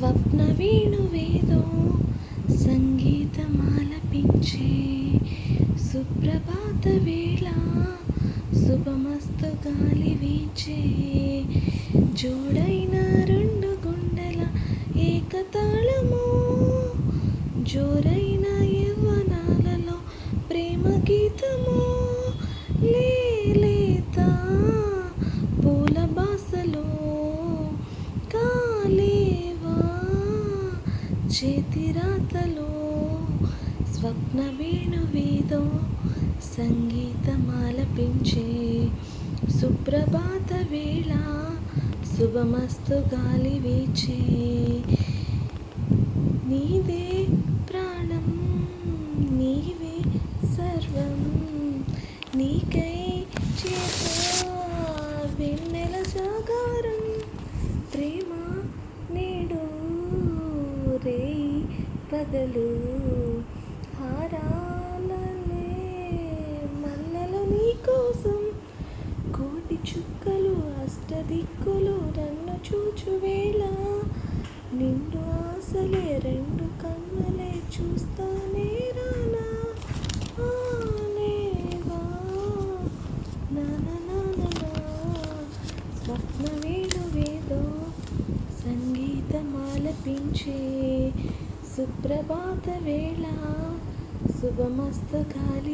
స్వప్న వేణువేదో సంగీతమాలపించే సుప్రభాత వేళ శుభమస్తు గాలి వీచే జోడైన రెండు గుండెల ఏకతాళము జోరైన యవ్వనాలలో ప్రేమ గీతము లేత పూల బాసలో కాలేవా చేతిరాతలో స్వప్న వేణువేదో సంగీతమాలపించే సుప్రభాత వేళ శుభమస్తు గాలి వీచే నీదే ప్రాణం నీవే సర్వం నీకై చేసా వెన్నెల జాగారం ప్రేమ నేడు రేయి పగలు హారాలనే మల్లెల నీకోసం కోటి చుక్కలు అష్టదిక్కులు నన్ను చూచువేళ నిండు ఆశలే రెండు కన్నులే చూస్తానే రానా ఆనేవా స్వప్న వేణువేదో సంగీతమాలపించే సుప్రభాత వేళ శుభమస్తు గాలి